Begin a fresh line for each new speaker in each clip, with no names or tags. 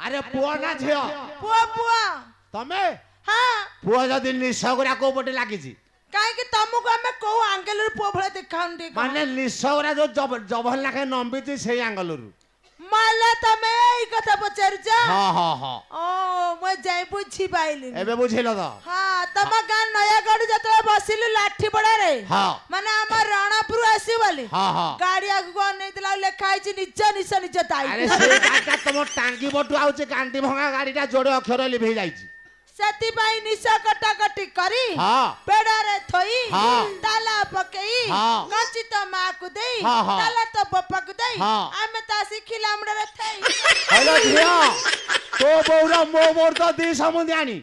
अरे पुआ ना झियो
पुआ पुआ
तमे
हाँ
पुआ जदि निशगरा को पटे लागी छी
काहे कि तुमको हमें को एंगल रे पुआ भले दिखाउन दे
माने निशगरा जो जबल लाखे नंबी छी सेही एंगल रु
माला तमे ई कथा पचार जा
हां हां हां
ओ म जाई बुझी पाइली
एबे बुझिलो तो
हां तम गां नयागढ़ जतले बसिलु लाठी बड़ा रे
हां
माने हमर राणापुर आसी वाली
हां हां
गाड़ी आगु नै दिला लेखा आइछि निज ताई
अरे से गाटा तुम टांगी बटु आउचे कांटी भंगा गाड़ीटा जोड़े अक्षर लिभे जाईछि
सती पाई निशा कटा कटी करी
हां
पेड़ा रे थोई
हां
ताला पकेई
हां
कंची तो मां को देई
हां हां
ताला तो बप्पा को देई
हां
आमे तासी खिलामड़ा रे थई
हेलो झिया तो बौरा मो मोर तो दी समुद्यानी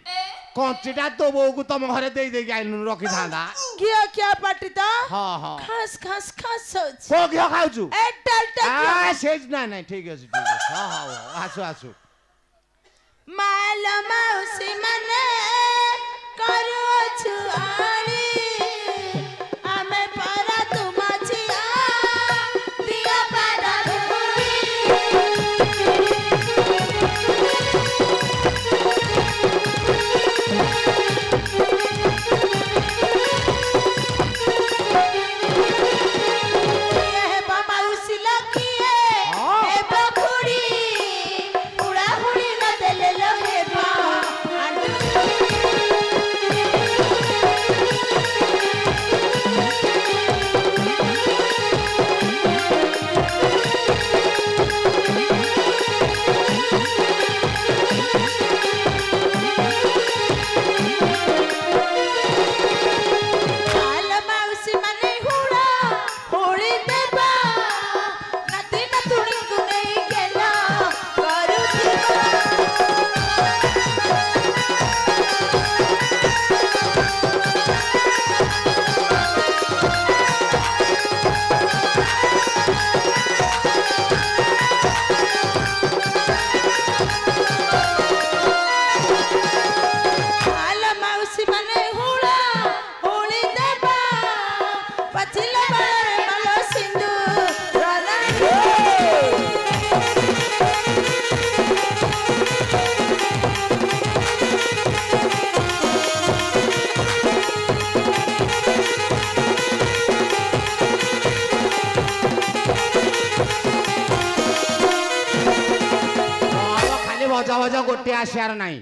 कंचीटा तो बौ को तुम घरे दे दे आइलु रखी थांदा
क्या पाटी तो
हां हां
खास खास खास सोच
को घिया खाउछु
ए टलटा
आ सेज ना ठीक है हां हां आसु आसु
माल मौसी मने करो छुआणी हमें परा तुम छिया दिया परा ये बाबा उसी लगी है बखुड़ी उड़ा हुड़ी न देले लगे बा
वजा गोटे आसियार नाही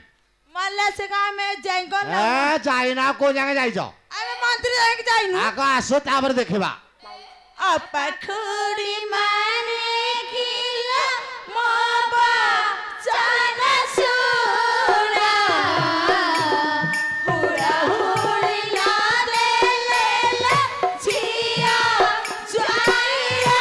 मल्ला से गांव में जाइगो ना
ए जाइना को जगह जाइछो
अबे मंत्री जाके जाइनु
आको आसो तापर देखबा
अपखुड़ी माने खिला मोबा जाना सुना हुड़ा हुड़ी ना ले ले छिया जाइया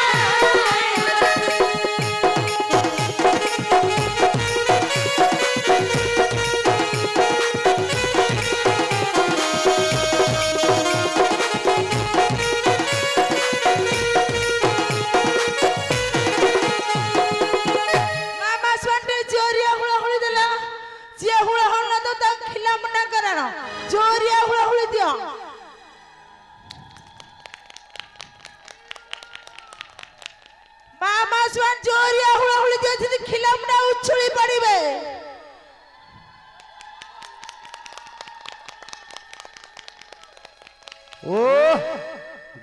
जोरिया हुड़ा हुड़ी दियो मामा स्वान जोरिया हुड़ा हुड़ी दियो थी खिलमना उछुली पड़ीबे
ओ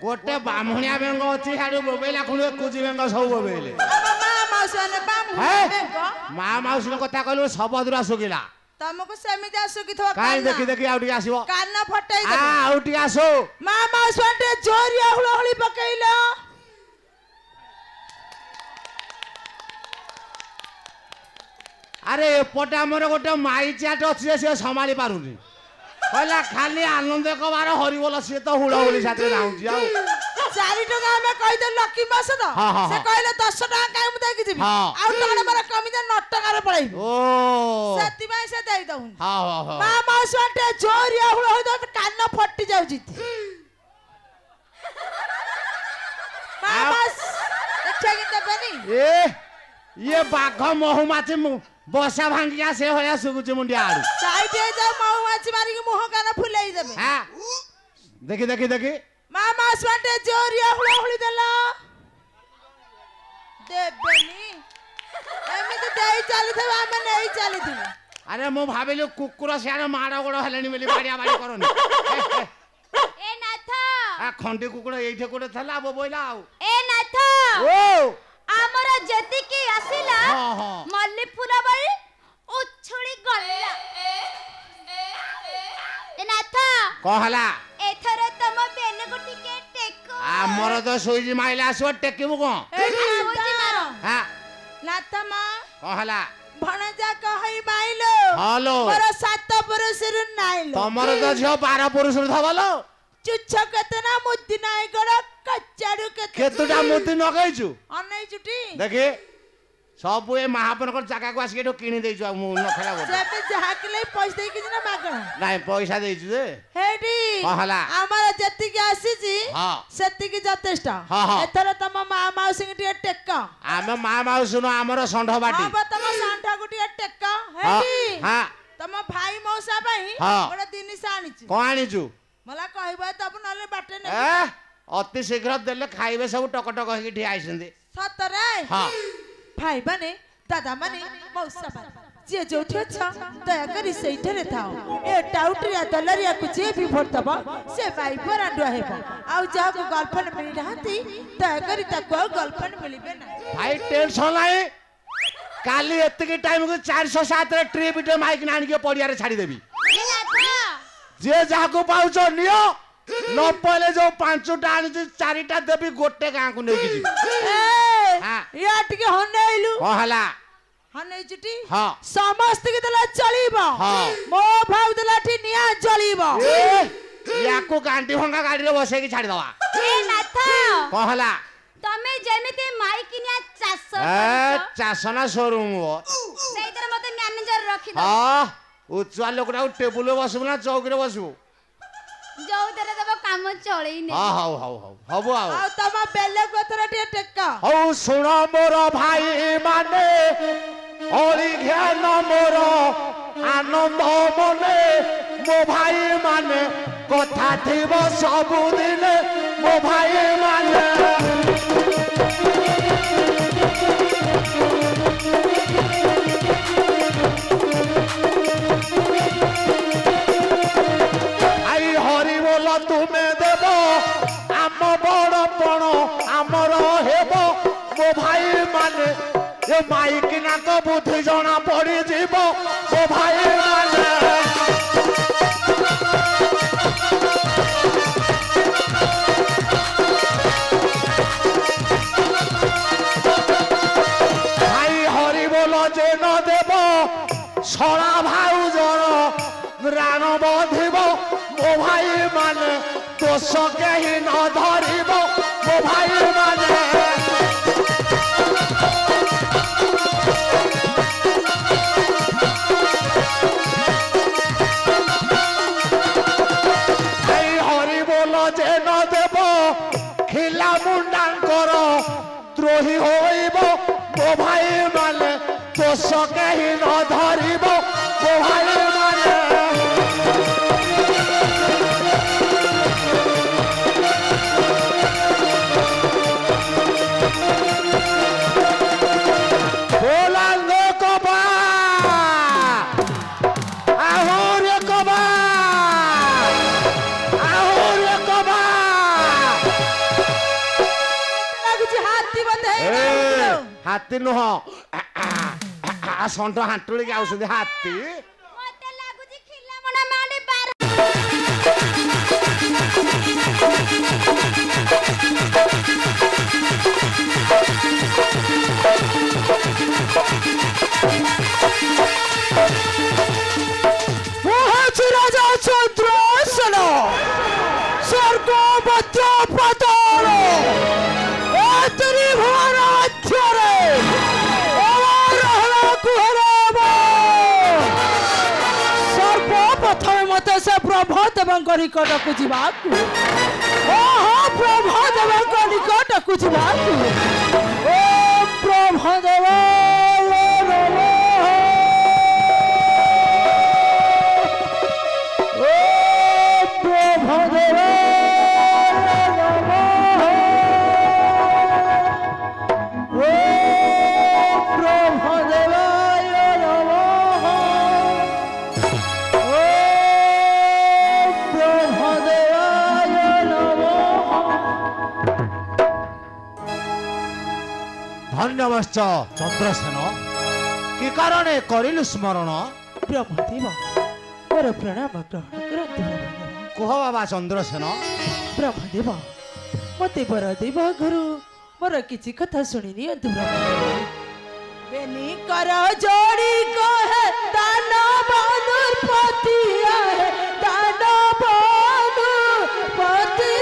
गोटे बामुणिया बेंग अछि हाडू बोबेला खुले कुजी बेंग सब बोबेले
मामा स्वान बामुणिया बेंग
मामा सुन कथा कहलु सबदुरा सुगिला
तमको सेमिति आसु कि थो
काई देखि देखि आउटी आसीबो
कान फटाई दे
आ आउटी आसो
मामा स्वानटे जोरिया हुड़ा हुड़ी पकैलो
अरे एपटा मोर गोटे माई चाट अछि से संभाली पारुनी कहला खाली आनंद कबार हरि बोल से तो हुड़ा हुड़ी साथे जाउची आ
4 टका हमें कहि दे लकी मास तो से कहले 10 टका काई मु देकी जिबी आ टका मारा कमी दे 9 टका रे पळाई ओ सती भाई से देई दऊ
हां हां हां
मामा स्वानटे जोरिया हुड़ा होई तो कान फटी जाउची मामा अच्छा कि बनी
ए ये बाघ महुमाछी बसा भांगिया से होया सुगुची मुंडिया आडू
साइड हे जा महुमाछी मारी के मुंह कान फुलाई देबे
हां देखि देखि देखि
मामा स्वानटे जोरिया हुड़ा हुड़ी देला देबेनी ଏମିତି ଦେଇ ଚାଲିଥିବ ଆମେ ନେଇ ଚାଲିଥିବୁ।
ଆରେ ମୁଁ ଭାବିଲି କୁକୁର ସିଆଡେ ମାଡ଼ ଗୋଡ଼ ହେଲେଣି ବୋଲି ବାଡ଼ିଆ ବାଡ଼ି କରନି।
ଏ ନାଥ
ଖଣ୍ଡି କୁକୁର ଏଇଠି କୋଟେ ଥିଲା ବୋଇଲା ଆଉ।
ଏ ନାଥ
ଓ
ଆମର ଯେତିକି ଆସିଲା ମଲ୍ଲି ଫୁଲ ବଳି ଉଛୁଳି ଗଲା। ଏ ନାଥ
କଣ ହେଲା?
ଏଥର ତମ ବେଲକୁ ଟିକେ ଟେକ।
ଆମର ତ ସୁଇଜି ମାଇଲେ ଆସିବ ଟେକିବୁ କଣ?
ସୁଇଜି ମାର।
ହଁ
ନାଥ ମା
କଣ ହେଲା?
ଭଣଜା କହି ମାଇलो
ହଲୋ
ମୋର 7 ପୁରୁଷରୁ ନାଇଲୋ।
ତମର ତ ଝିଅ 12 ପୁରୁଷରୁ ଥବଲୋ।
ଚୁଚ୍ଛ କେତେ ନା ମୁଦି ନାଇ ଗଡ କଚାଡୁ
କେତେଟା ମୁଦି ନଗେଇଛୁ
ଅନେଇ ଚୁଟି
ଦେଖି ସବୁ ଏ ମହାପନଙ୍କର ଜାଗାକୁ ଆସିକି ଏଠୁ କିଣି ଦେଇଛୁ। ଆଉ ମୁଁ ନଖେଲା ବୋଧେ
ଯେବେ ଯାହା କିଲେ ପଇସା ଦେଇକି ନା ମାଗଣା
ନାଇଁ ପଇସା ଦେଇଛୁ ଯେ
ହେଠି ଆମର ଯେତିକି ଆସିଛି ସେତିକି ଯଥେଷ୍ଟ। ଏଥର ତମ ମା ମାଉସୀଙ୍କୁ ଟିକେ ଟେକ।
ଆମେ ମା ମାଉସୀ ନୁହଁ ଆମର ଷଣ୍ଢ ବାଟି।
ତମ ଷଣ୍ଢକୁ ଟିକେ ଟେକ। ହେଠି ତମ ଭାଇ ମଉସା ପାଇଁ ଗୋଟେ ଜିନିଷ ଆଣିଛୁ।
କଣ ଆଣିଛୁ?
मला कहबो तब नले बाटे ने
अति शीघ्र देले खाइबे सब टकटक होई ठिया आइसंदी
सतरे हां भाई बने दादा माने मौसा माने जे जोठी अच्छा दया करी सेठरे थाओ ए टाउटरिया दलरिया को जे भी भोट दबा से भाई पर अंडुआ हेबो आउ जा को गर्लफ्रेंड मिल रहती दया करी ताको गर्लफ्रेंड मिलिबे ना। भाई
टेंशन नाही काली एतकी टाइम को 407 रे ट्रिप टे माइक नान के पडिया रे छाडी देबी। जे जाको पाउचो नियो न पले जो 5टा आनी 4टा देबी गोटे गां को नेकी जी। हां
या टिके हनेइलु
हो हला
हनै जुटी
हां
समस्त के दला चलीबो मो भाव दला ठी निया चलीबो
याको गांडी भंगा गाडी रे बसे की छाडी दवा।
ए नाथ
को हला
तमे जेमिते माइकिनिया
चासना शोरूम हो
सेइतर मते मैनेजर रखि दो।
हां उच्चा लोकटा टेबुल बसबु ना चौक रे बसबु
जो तेरे देबो काम चलई ने।
हां हां हां हबो आ
तम बेले कोतरा टे टेक्का
हो सुनो मोर भाई माने ओली ज्ञान मोर आनंद मने मो भाई माने कथा थिबो सब दिन मो भाई माने तुम्हें देव आम बड़पण आमर हेब मो भाई माने ये माइक नाक बुद्धि जना पड़ी जीव मो भाई माने भाई हरि बोल जे न देव सड़ा भाऊ जन राण बधिब मो भाई माने दोष कहीं न धरिब मो भाई माने हरि बोल जे न देव खिला मुंडांकर द्रोही होइब मो भाई माने दोष कहीं न धरिब मो भाई माने हाथी नुह षंढ हांटुड़ी आउछथि हाथी
मते लागुची खिल्ला मना माने बार
राजा चंद्रासन स्वर्ग मध्य पाताल त्रिभुवन मध्यरे सर्वप्रथम मत से प्रभदेव निकट को जा प्रभदेव निकट को जा प्रभदेव
ଆସିଛ ଚନ୍ଦ୍ରସେନ କି କାରଣେ କରିଲୁ ସ୍ମରଣ?
ବ୍ରହ୍ମଦେବ ମୋର ପ୍ରଣାମ ଗ୍ରହଣ କରନ୍ତୁ ବ୍ରହ୍ମଦେବ।
କୁହ ବାବା ଚନ୍ଦ୍ରସେନ।
ବ୍ରହ୍ମଦେବ ମତେ ବର ଦେବ ଘରୁ ମୋର କିଛି କଥା ଶୁଣି ନିଅନ୍ତୁ ବ୍ରହ୍ମଦେବ। ବେନି କର ଯୋଡ଼ି କହେ ଦାନବ ନୃପତି ଆହେ ଦାନବ ନୃପତି।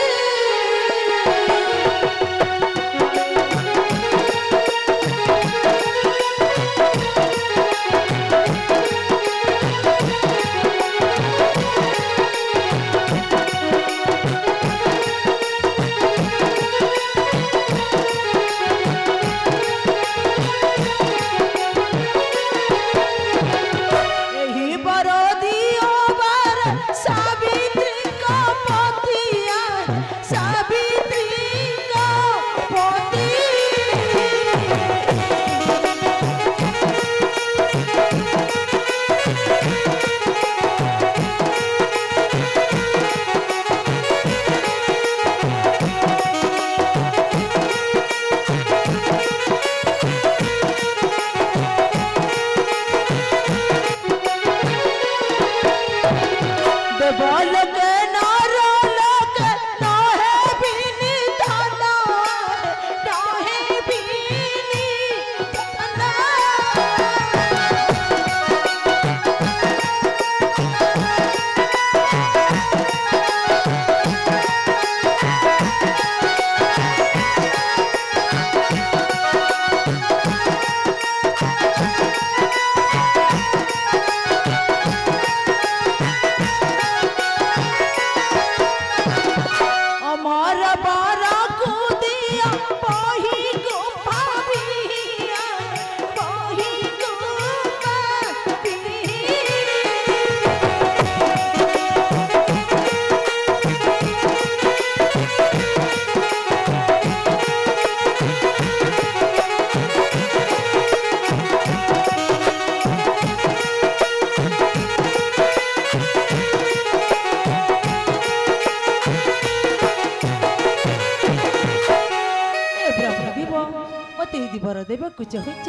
ଦେବାକୁ ଚାହୁଁଛ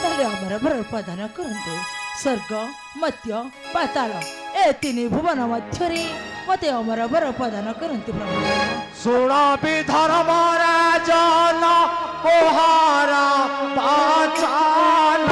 ତାହେଲେ ଆମର ବର ପ୍ରଦାନ କରନ୍ତୁ। ସ୍ୱର୍ଗ ମର୍ତ୍ତ୍ୟ ପାତାଳ ଏ ତିନି ଭୁବନ ମଧ୍ୟରେ ମତେ ଅମର ବର ପ୍ରଦାନ କରନ୍ତୁ ବ୍ରହ୍ମଦେବ।
ଶୁଣ ବିଧର୍ମରାଜନ ଓହାର ପାଚାନ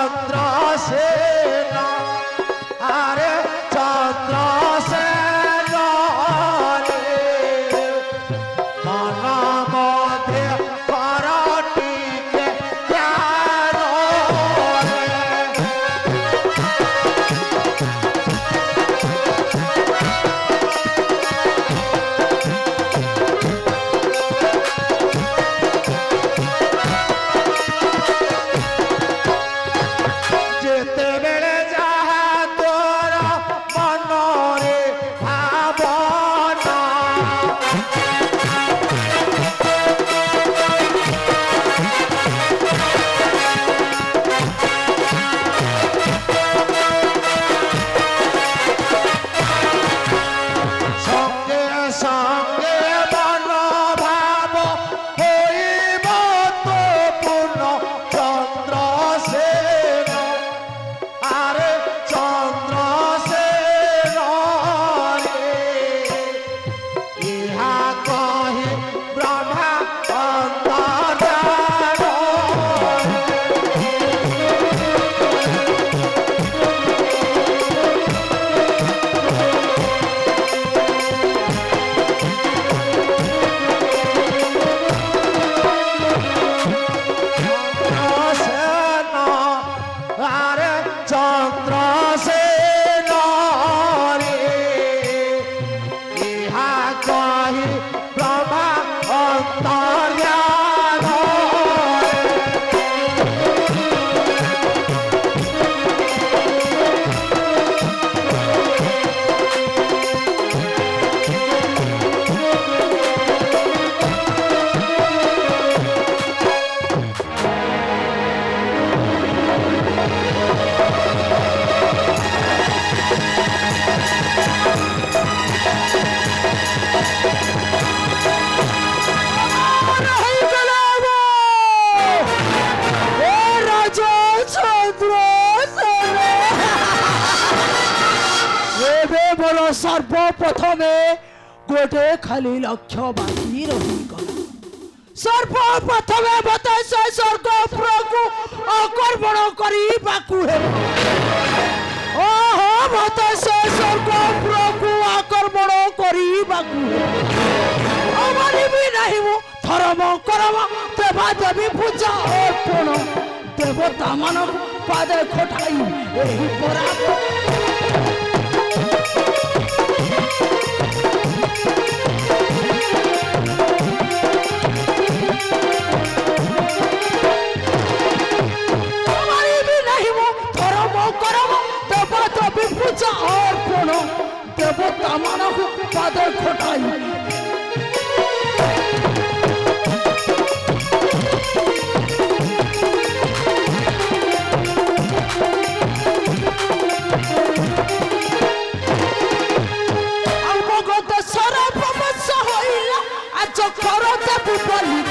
चंद्रसेन अरे चंद्रसेन रे मन मध्य करटी के प्यार रे जेते बेले जहा तोर मन रे भावना संगे संगे मन भाव होइब तो पूर्ण चंद्रसेन अरे चंद्रसेन रे इहा कहि ब्रह्मा अंतर्यान चंद्रसेन अरे चंद्रसेन रे इहा कहि ब्रह्मा अंतर्यान सर्वप्रथमे गोटे खाली लक्ष्य बाकी रहीगला सर्वप्रथमे मते से स्वर्ग प्रभु आक्रमण करिबाकू हेबो ओहो मते से स्वर्ग प्रभु आक्रमण करिबाकू अमरि भी नहीं मु धर्म करम देवा देवी पूजा अर्पण देवता मानक पादे खटाई एही पराप पूजा अर्पण देवता मानक पादे खटाई अवगत सर्वमस होइला आज करते बुबली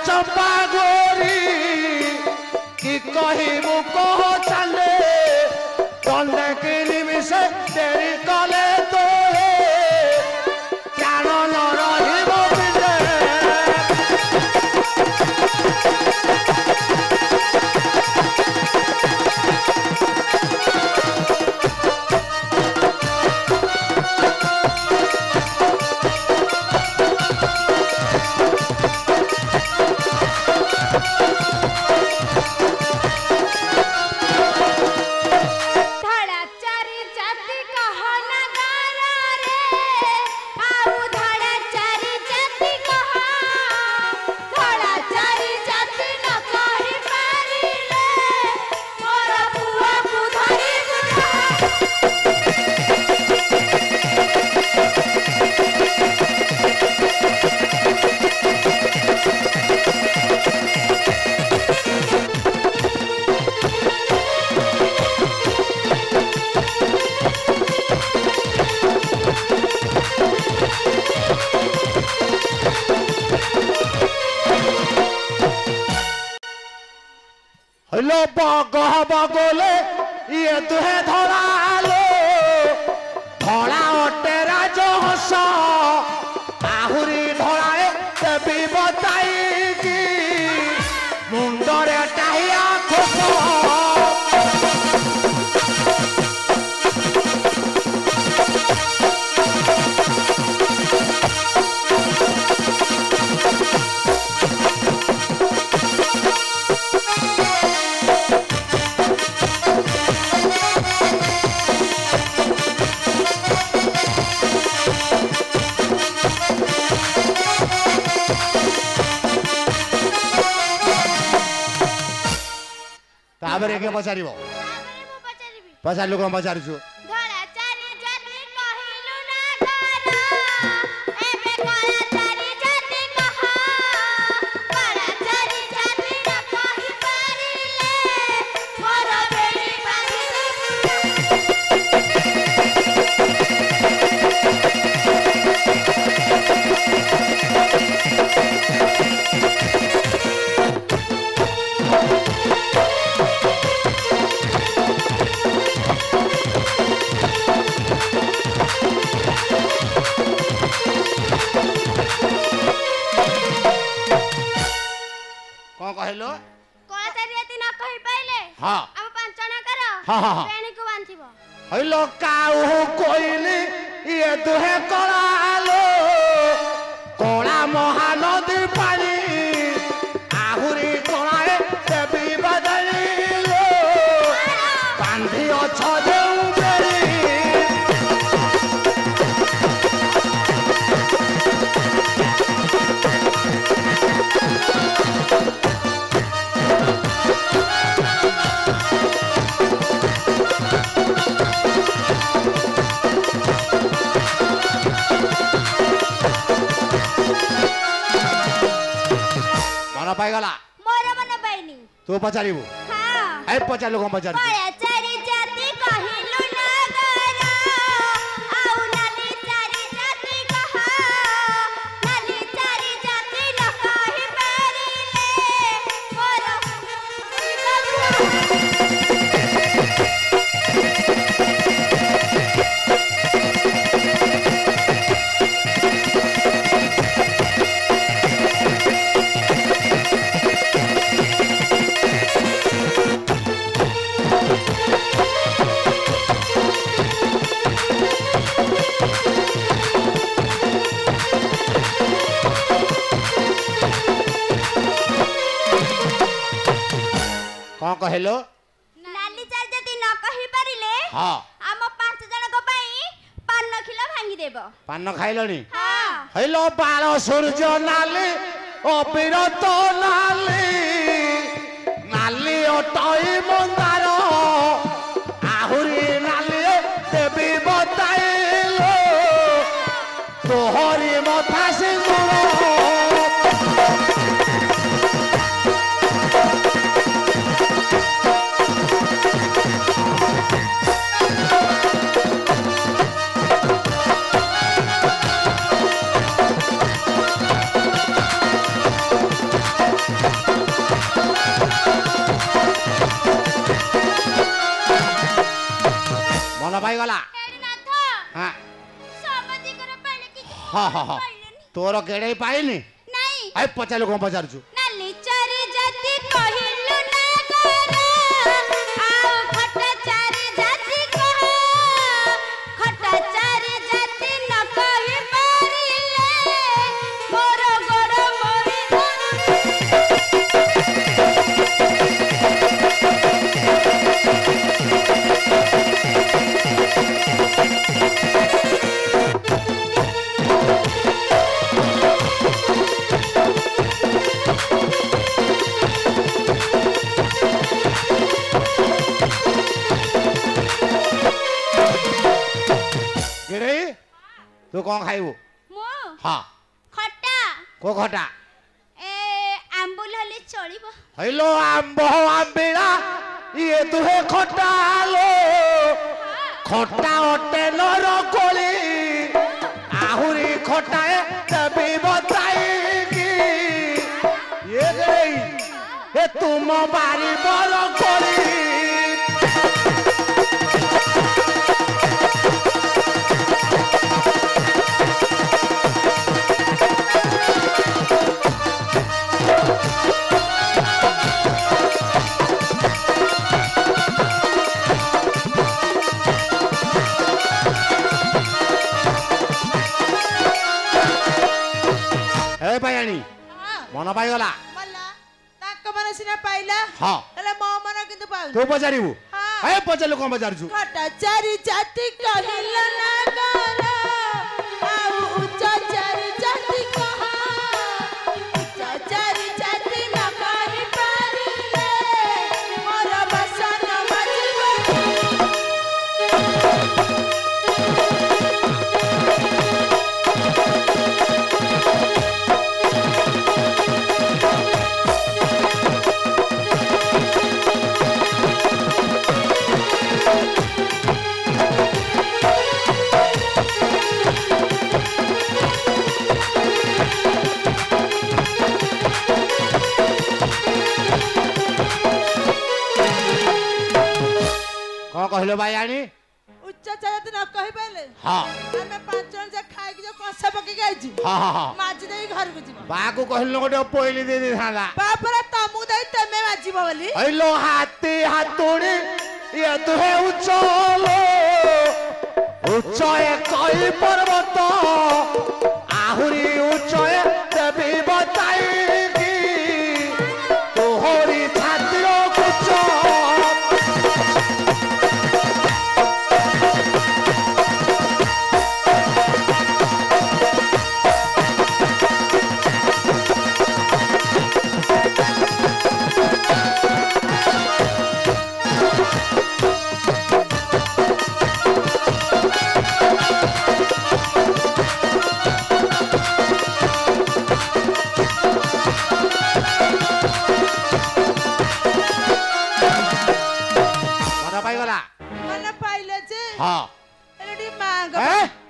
चंपा गोरी कि कही मु कह चले ये दुहे धड़ा लो धड़ा अटे राजहंस आहुरी धड़ाए देवी बताई की मुंडरे टाहिया खोप ताबरे के पचारिबो पचार लोक पचारिछु कहलो
कोला चारियाती न कहि पाइले
हां
हम पांचणा करो
हां
पेणी को बांधिबो
हइलो काऊ कोइली ये दुहे कळालो कोळा महानदी पानी आहुरी कोळाए देवी बदलिलो बांधी अछ देउ बेरी पाइगला
मोर मन पाइनी
तू पचारिबो
हां
ए पचार लोक पचार
कोला चारि जाति कहिलु नगरा आउ नाली चारि जाति कहा नाली चारि जाति न कहि पारिले मोर
कौन कहलो
नाली चारि जाति न कहि पारिले
हां
हम पांच जन को पई 5 किलो भांगी देबो
पान खाइलनी
हां
हइलो 12 सूर्य नाली अबिरत नाली नाली अटई मंदार आहुरी नाली देवी बताइलो तोहरी मथा सिंदूर मन पाइगला
हेडनाथ
हां
समझी कर पहले कि
हां हां हां तोर केड़े पाइनी
नहीं
ए पचार लोक पचारछु
नाली चारि जाति कहिलु नगरा आउ खटा चारि जाति कहा खटा चारि जाति न कहि पारिले मोर गोड़ मोरि
केड़े तू कौन खाइबो
मो
हां
खटा
को खटा
ए आंबुल हले चलिबो
हइलो आंबो आंबिला ये दुहे खटालो खटा अटे नर कोली आहुरी खटाए देवी बताई की ये गई ए तुम बारी बल कोली मन पाइगला
मला ताक मन सिना पाइला
हाँ
हेले मो मन किंतु पाउ
तू पचारिबु
हाँ।
ए पचारलु कोन पचारछु
घटा चारि जाति कहिल ना कर आउ उच्च चारि जाति कहा उच्च चारि जाति न कहि पारिले मोर बसन मजबूरी
कौन कहलो भाई आनी
उच्च चारि न कहि पाइले
हाँ
हमें पांच जन जे खाइ के जो कसा पके गइछि
हाँ हाँ हाँ
माजी देई घर को जीव
बाकू कहलो गोटे पहिले दे दे थाला
बापरा तमु देई तमे माजीब बोली
ऐलो हाथी हातुड़ी ये तुहे उच्चलो उच्चए कई पर्वत आहुरी उच्चए देवी बताएगी तोहरी छातिरो कुछ मन पाइगला
मन पाइले जे
हाँ
एलडी मांग
ए